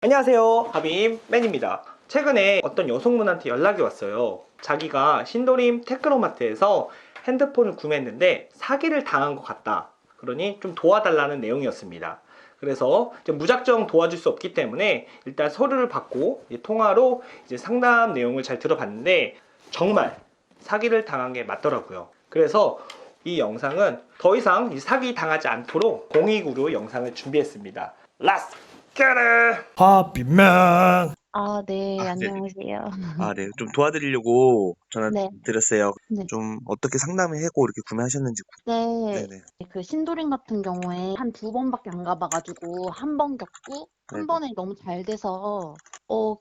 안녕하세요. 가빔맨입니다. 최근에 어떤 여성분한테 연락이 왔어요. 자기가 신도림 테크노마트에서 핸드폰을 구매했는데 사기를 당한 것 같다. 그러니 좀 도와달라는 내용이었습니다. 그래서 이제 무작정 도와줄 수 없기 때문에 일단 서류를 받고 통화로 이제 상담 내용을 잘 들어봤는데 정말 사기를 당한 게 맞더라고요. 그래서 이 영상은 더 이상 사기 당하지 않도록 공익으로 영상을 준비했습니다. Let's get it! 하비맨. 네, 네네네. 안녕하세요. 네. 좀 도와드리려고 전화 네, 드렸어요. 네. 좀 어떻게 상담을 하고 이렇게 구매하셨는지. 네, 네네. 그 신도림 같은 경우에 한 두 번밖에 안 가봐가지고 한 번 겪고 한 네네. 번에 너무 잘 돼서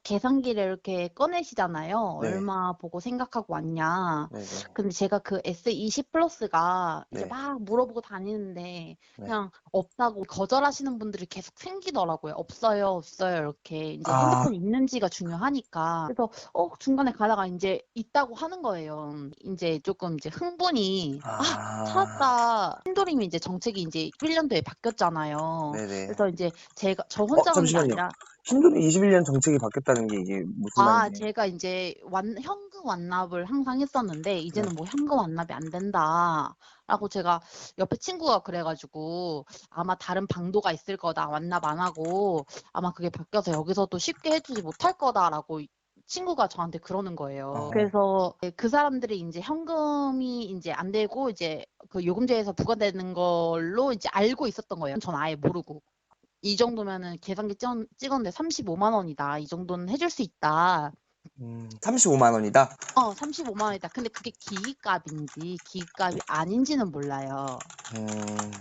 계산기를 이렇게 꺼내시잖아요. 네. 얼마 보고 생각하고 왔냐. 네네. 근데 제가 그 S20 플러스가 이제 네. 막 물어보고 다니는데 네. 그냥 없다고 거절하시는 분들이 계속 생기더라고요. 없어요, 없어요. 이렇게 이제 아, 핸드폰 있는지가 중요하니까. 그래서 중간에 가다가 이제 있다고 하는 거예요. 이제 조금 이제 흥분이 아, 찾았다. 신도림이 이제 정책이 이제 21년도에 바뀌었잖아요. 네네. 그래서 이제 저 혼자 가는 게 잠시만요. 아니라 신도림 21년 정책이 바뀌었다는 게 이게 무슨 말인지. 제가 이제 현금 완납을 항상 했었는데 네. 이제는 뭐 현금 완납이 안 된다라고 제가 옆에 친구가 그래가지고 아마 다른 방도가 있을 거다. 완납 안 하고 아마 그게 바뀌어서 여기서도 쉽게 해주지 못할 거다라고 친구가 저한테 그러는 거예요. 그래서 그 사람들이 이제 현금이 이제 안 되고 이제 그 요금제에서 부과되는 걸로 이제 알고 있었던 거예요. 전 아예 모르고. 이 정도면은 계산기 찍었는데 35만 원이다. 이 정도는 해줄 수 있다. 35만 원이다. 35만 원이다. 근데 그게 기기값인지 기기값이 아닌지는 몰라요. 음,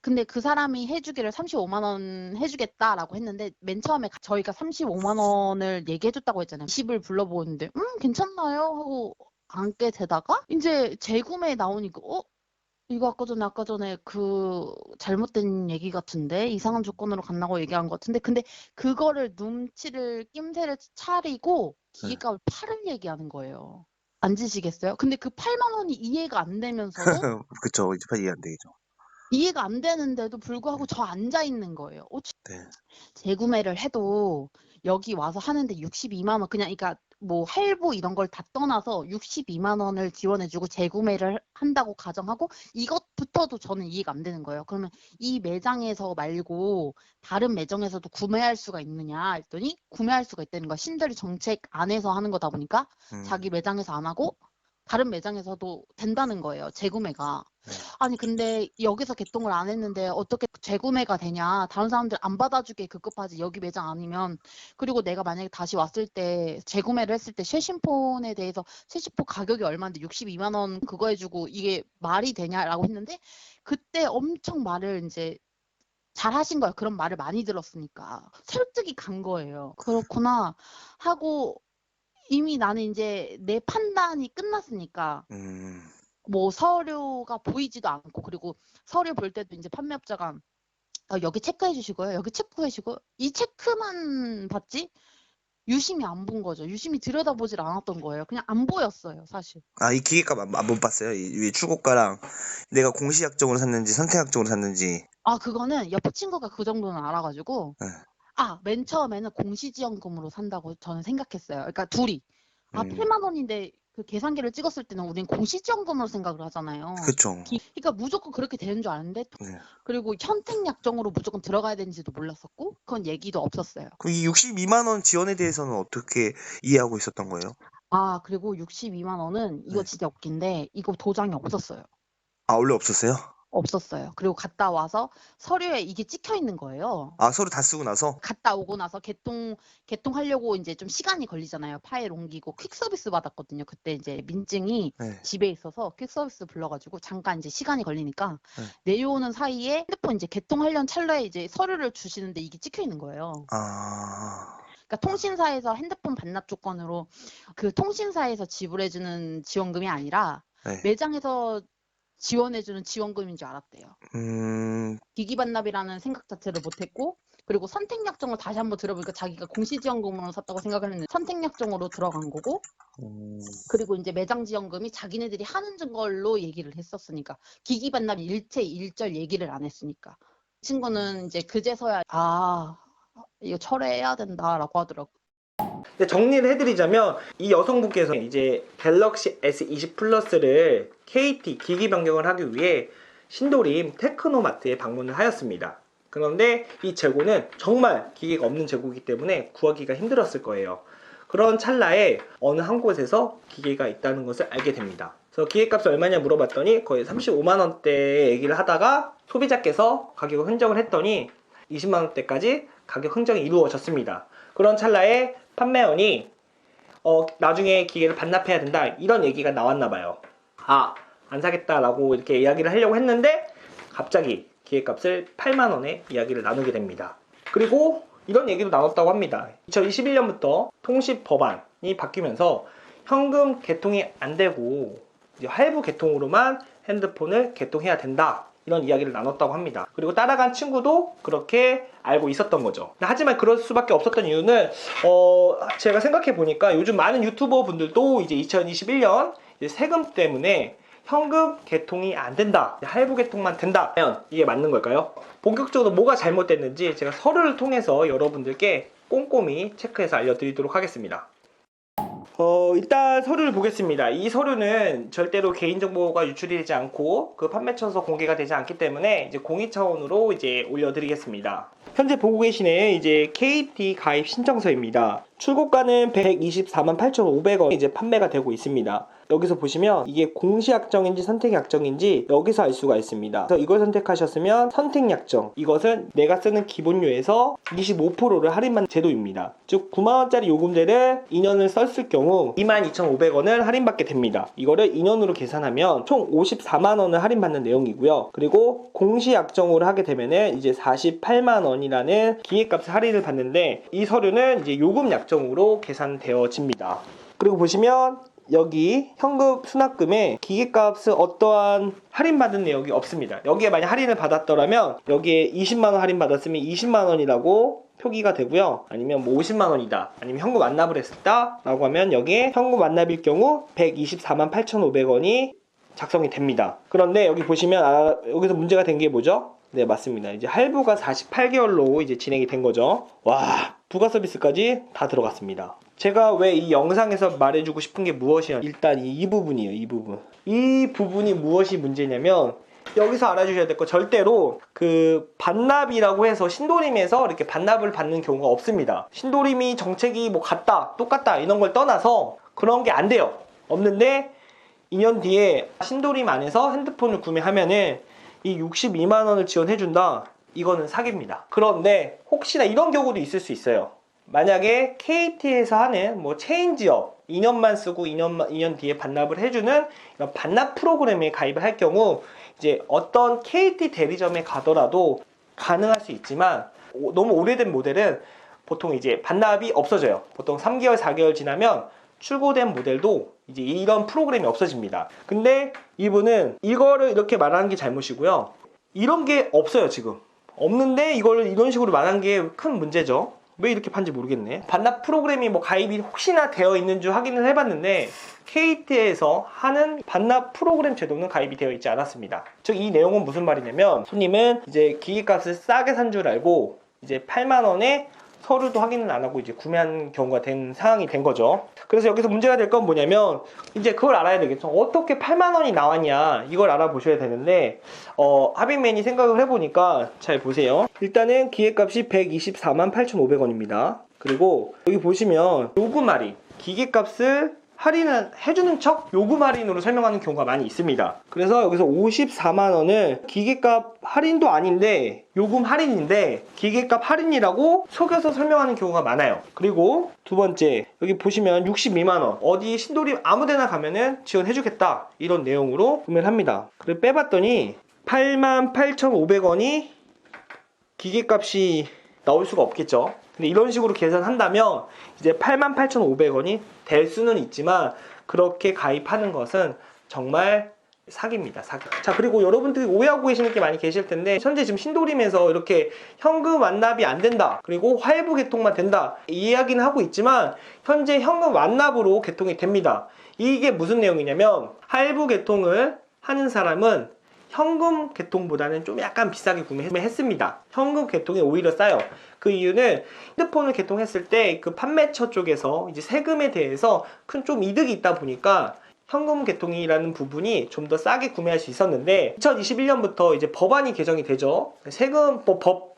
근데 그 사람이 해주기를 35만 원 해주겠다라고 했는데 맨 처음에 저희가 35만 원을 얘기해줬다고 했잖아요. 20을 불러보는데 괜찮나요? 하고 앉게 되다가 이제 재구매에 나오니까 이거 아까 전에 그 잘못된 얘기 같은데 이상한 조건으로 간다고 얘기한 것 같은데 근데 그거를 낌새를 차리고 네. 기계값을 8을 얘기하는 거예요. 앉으시겠어요? 근데 그 8만 원이 이해가 안 되면서도 그쵸. 이제 이해 안 되겠죠. 이해가 안 되는데도 불구하고 저 앉아 있는 거예요. 네. 재구매를 해도 여기 와서 하는데 62만 원 그냥 그러니까 뭐 할부 이런 걸 다 떠나서 62만 원을 지원해주고 재구매를 한다고 가정하고 이것부터도 저는 이해가 안 되는 거예요. 그러면 이 매장에서 말고 다른 매장에서도 구매할 수가 있느냐 했더니 구매할 수가 있다는 거야. 신도리 정책 안에서 하는 거다 보니까 자기 매장에서 안 하고 다른 매장에서도 된다는 거예요. 재구매가. 네. 아니 근데 여기서 개통을 안 했는데 어떻게 재구매가 되냐. 다른 사람들 안 받아주게 급급하지. 여기 매장 아니면. 그리고 내가 만약에 다시 왔을 때 재구매를 했을 때 최신폰에 대해서 최신폰 가격이 얼마인데 62만 원 그거 해주고 이게 말이 되냐라고 했는데 그때 엄청 말을 이제 잘 하신 거예요. 그런 말을 많이 들었으니까. 설득이 간 거예요. 그렇구나 하고 이미 나는 이제 내 판단이 끝났으니까 뭐 서류가 보이지도 않고 그리고 서류 볼 때도 이제 판매업자가 여기 체크해 주시고요. 여기 체크해 주시고 이 체크만 봤지 유심히 안 본 거죠. 유심히 들여다보질 않았던 거예요. 그냥 안 보였어요, 사실. 이 기계값 못 봤어요. 이 출고가랑 내가 공시약정으로 샀는지 선택약정으로 샀는지. 그거는 옆에 친구가 그 정도는 알아가지고 네. 맨 처음에는 공시지원금으로 산다고 저는 생각했어요. 그러니까 둘이 8만 원인데 그 계산기를 찍었을 때는 우린 공시지원금으로 생각을 하잖아요. 그쵸. 그러니까 무조건 그렇게 되는 줄 아는데 네. 그리고 현택약정으로 무조건 들어가야 되는지도 몰랐었고 그건 얘기도 없었어요. 이 62만 원 지원에 대해서는 어떻게 이해하고 있었던 거예요? 그리고 62만 원은 이거 네. 진짜 웃긴데 이거 도장이 없었어요. 원래 없었어요? 없었어요. 그리고 갔다 와서 서류에 이게 찍혀 있는 거예요. 서류 다 쓰고 나서? 갔다 오고 나서 개통하려고 이제 좀 시간이 걸리잖아요. 파일 옮기고 퀵 서비스 받았거든요. 그때 이제 민증이 네. 집에 있어서 퀵 서비스 불러가지고 잠깐 이제 시간이 걸리니까 네. 내려오는 사이에 핸드폰 이제 개통하려는 찰나에 이제 서류를 주시는데 이게 찍혀 있는 거예요. 그러니까 통신사에서 핸드폰 반납 조건으로 그 통신사에서 지불해주는 지원금이 아니라 네. 매장에서 지원해주는 지원금인 줄 알았대요. 기기 반납이라는 생각 자체를 못했고 그리고 선택약정을 다시 한번 들어보니까 자기가 공시지원금으로 샀다고 생각을 했는데 선택약정으로 들어간 거고 그리고 이제 매장 지원금이 자기네들이 하는 걸로 얘기를 했었으니까 기기 반납 일체 일절 얘기를 안 했으니까 친구는 이제 그제서야 이거 철회해야 된다라고 하더라고. 근데 정리를 해드리자면 이 여성분께서 이제 갤럭시 S20 플러스를 KT 기기 변경을 하기 위해 신도림 테크노마트에 방문을 하였습니다. 그런데 이 재고는 정말 기계가 없는 재고이기 때문에 구하기가 힘들었을 거예요. 그런 찰나에 어느 한 곳에서 기계가 있다는 것을 알게 됩니다. 그래서 기계값이 얼마냐 물어봤더니 거의 35만 원대 얘기를 하다가 소비자께서 가격을 흥정을 했더니 20만 원대까지 가격 흥정이 이루어졌습니다. 그런 찰나에 판매원이 나중에 기계를 반납해야 된다 이런 얘기가 나왔나 봐요. 안 사겠다라고 이렇게 이야기를 하려고 했는데 갑자기 기계값을 8만 원에 이야기를 나누게 됩니다. 그리고 이런 얘기도 나눴다고 합니다. 2021년부터 통십 법안이 바뀌면서 현금 개통이 안 되고 이제 할부 개통으로만 핸드폰을 개통해야 된다. 이런 이야기를 나눴다고 합니다. 그리고 따라간 친구도 그렇게 알고 있었던 거죠. 하지만 그럴 수밖에 없었던 이유는 제가 생각해 보니까 요즘 많은 유튜버 분들도 이제 2021년 세금 때문에 현금 개통이 안 된다, 할부 개통만 된다 면 이게 맞는 걸까요? 본격적으로 뭐가 잘못됐는지 제가 서류를 통해서 여러분들께 꼼꼼히 체크해서 알려드리도록 하겠습니다. 일단 서류를 보겠습니다. 이 서류는 절대로 개인정보가 유출이 되지 않고 그 판매처에서 공개가 되지 않기 때문에 이제 공의 차원으로 이제 올려드리겠습니다. 현재 보고 계시는 이제 KT 가입 신청서입니다. 출고가는 124만 8,500원 이제 판매가 되고 있습니다. 여기서 보시면 이게 공시약정인지 선택약정인지 여기서 알 수가 있습니다. 그래서 이걸 선택하셨으면 선택약정, 이것은 내가 쓰는 기본료에서 25%를 할인받는 제도입니다. 즉 9만원짜리 요금제를 2년을 썼을 경우 22,500원을 할인받게 됩니다. 이거를 2년으로 계산하면 총 54만원을 할인받는 내용이고요. 그리고 공시약정으로 하게 되면은 이제 48만원이라는 기계값 할인을 받는데 이 서류는 이제 요금 약정으로 계산되어집니다. 그리고 보시면 여기 현금 수납금에 기계값을 어떠한 할인받은 내역이 없습니다. 여기에 만약 할인을 받았더라면 여기에 20만원 할인받았으면 20만원이라고 표기가 되고요. 아니면 뭐 50만원이다, 아니면 현금 완납을 했다 라고 하면 여기에 현금 완납일 경우 124만 8,500원이 작성이 됩니다. 그런데 여기 보시면 여기서 문제가 된 게 뭐죠? 네, 맞습니다. 이제 할부가 48개월로 이제 진행이 된 거죠. 와, 부가 서비스까지 다 들어갔습니다. 제가 왜 이 영상에서 말해주고 싶은 게 무엇이냐, 일단 이 부분이에요. 이 부분이 무엇이 문제냐면 여기서 알아주셔야 될 거, 절대로 그 반납이라고 해서 신도림에서 이렇게 반납을 받는 경우가 없습니다. 신도림이 정책이 뭐 같다 똑같다 이런 걸 떠나서 그런 게 안 돼요. 없는데 2년 뒤에 신도림 안에서 핸드폰을 구매하면은 이 62만원을 지원해준다, 이거는 사기입니다. 그런데 혹시나 이런 경우도 있을 수 있어요. 만약에 KT에서 하는 뭐 체인지업 2년만 쓰고 2년 뒤에 반납을 해주는 이런 반납 프로그램에 가입을 할 경우 이제 어떤 KT 대리점에 가더라도 가능할 수 있지만 너무 오래된 모델은 보통 이제 반납이 없어져요. 보통 3개월 4개월 지나면 출고된 모델도 이제 이런 프로그램이 없어집니다. 근데 이분은 이거를 이렇게 말하는 게 잘못이고요. 이런 게 없어요. 지금 없는데 이걸 이런 식으로 말한 게 큰 문제죠. 왜 이렇게 판지 모르겠네. 반납 프로그램이 뭐 가입이 혹시나 되어 있는 줄 확인을 해봤는데 KT에서 하는 반납 프로그램 제도는 가입이 되어 있지 않았습니다. 즉 이 내용은 무슨 말이냐면 손님은 이제 기기값을 싸게 산 줄 알고 이제 8만원에 서류도 확인을 안 하고 이제 구매한 경우가 된 상황이 된 거죠. 그래서 여기서 문제가 될 건 뭐냐면 이제 그걸 알아야 되겠죠. 어떻게 8만원이 나왔냐, 이걸 알아보셔야 되는데 하빈맨이 생각을 해보니까 잘 보세요. 일단은 기계값이 124만 8,500원입니다. 그리고 여기 보시면 요금 할인, 기계값을 할인을 해주는 척 요금 할인으로 설명하는 경우가 많이 있습니다. 그래서 여기서 54만원을 기계값 할인도 아닌데 요금 할인인데 기계값 할인이라고 속여서 설명하는 경우가 많아요. 그리고 두 번째, 여기 보시면 62만원 어디 신도림 아무데나 가면은 지원해주겠다 이런 내용으로 구매를 합니다. 그래서 빼봤더니 88,500원이 기계값이 나올 수가 없겠죠. 근데 이런 식으로 계산한다면 이제 88,500원이 될 수는 있지만 그렇게 가입하는 것은 정말 사기입니다. 사기. 자, 그리고 여러분들이 오해하고 계시는 게 많이 계실 텐데 현재 지금 신도림에서 이렇게 현금 완납이 안 된다, 그리고 할부 개통만 된다 이 이야기는 하고 있지만 현재 현금 완납으로 개통이 됩니다. 이게 무슨 내용이냐면 할부 개통을 하는 사람은 현금 개통보다는 좀 약간 비싸게 구매했습니다. 현금 개통이 오히려 싸요. 그 이유는 핸드폰을 개통했을 때 그 판매처 쪽에서 이제 세금에 대해서 큰 좀 이득이 있다 보니까 현금 개통이라는 부분이 좀 더 싸게 구매할 수 있었는데 2021년부터 이제 법안이 개정이 되죠. 세금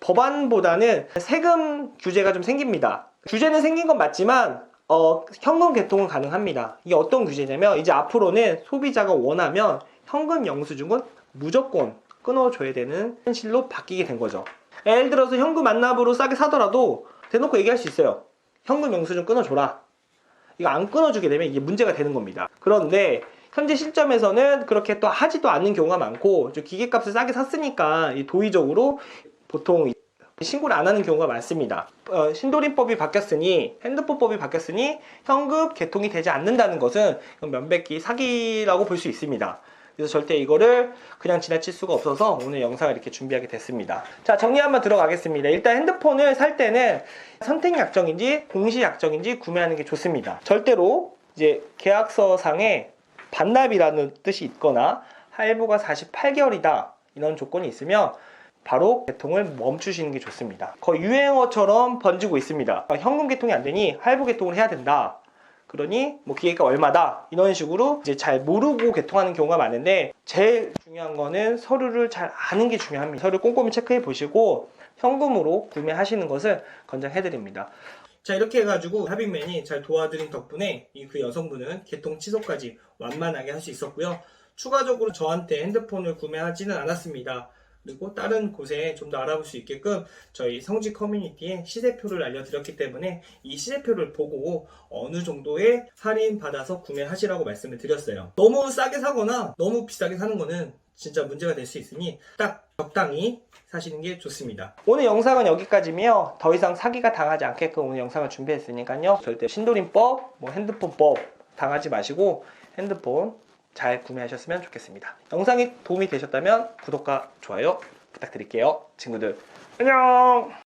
법안보다는 세금 규제가 좀 생깁니다. 규제는 생긴 건 맞지만 현금 개통은 가능합니다. 이게 어떤 규제냐면 이제 앞으로는 소비자가 원하면 현금 영수증은 무조건 끊어줘야 되는 현실로 바뀌게 된 거죠. 예를 들어서 현금 완납으로 싸게 사더라도 대놓고 얘기할 수 있어요. 현금 영수증 끊어줘라. 이거 안 끊어주게 되면 이게 문제가 되는 겁니다. 그런데 현재 시점에서는 그렇게 또 하지도 않는 경우가 많고 기계값을 싸게 샀으니까 도의적으로 보통 신고를 안 하는 경우가 많습니다. 신도림법이 바뀌었으니 핸드폰법이 바뀌었으니 현금 개통이 되지 않는다는 것은 면백기 사기라고 볼 수 있습니다. 그래서 절대 이거를 그냥 지나칠 수가 없어서 오늘 영상을 이렇게 준비하게 됐습니다. 자, 정리 한번 들어가겠습니다. 일단 핸드폰을 살 때는 선택 약정인지 공시 약정인지 구매하는 게 좋습니다. 절대로 이제 계약서상에 반납이라는 뜻이 있거나 할부가 48개월이다 이런 조건이 있으면 바로 개통을 멈추시는 게 좋습니다. 거의 유행어처럼 번지고 있습니다. 현금 개통이 안 되니 할부 개통을 해야 된다. 그러니 뭐 기계가 얼마다 이런 식으로 이제 잘 모르고 개통하는 경우가 많은데 제일 중요한 거는 서류를 잘 아는 게 중요합니다. 서류 꼼꼼히 체크해 보시고 현금으로 구매하시는 것을 권장해 드립니다. 자, 이렇게 해가지고 하빅맨이 잘 도와드린 덕분에 그 여성분은 개통 취소까지 완만하게 할 수 있었고요. 추가적으로 저한테 핸드폰을 구매하지는 않았습니다. 그리고 다른 곳에 좀 더 알아볼 수 있게끔 저희 성지 커뮤니티에 시세표를 알려드렸기 때문에 이 시세표를 보고 어느 정도의 할인 받아서 구매하시라고 말씀을 드렸어요. 너무 싸게 사거나 너무 비싸게 사는 거는 진짜 문제가 될 수 있으니 딱 적당히 사시는 게 좋습니다. 오늘 영상은 여기까지며 더 이상 사기가 당하지 않게끔 오늘 영상을 준비했으니까요. 절대 신도림법, 핸드폰법 당하지 마시고 핸드폰 잘 구매하셨으면 좋겠습니다. 영상이 도움이 되셨다면 구독과 좋아요 부탁드릴게요. 친구들 안녕.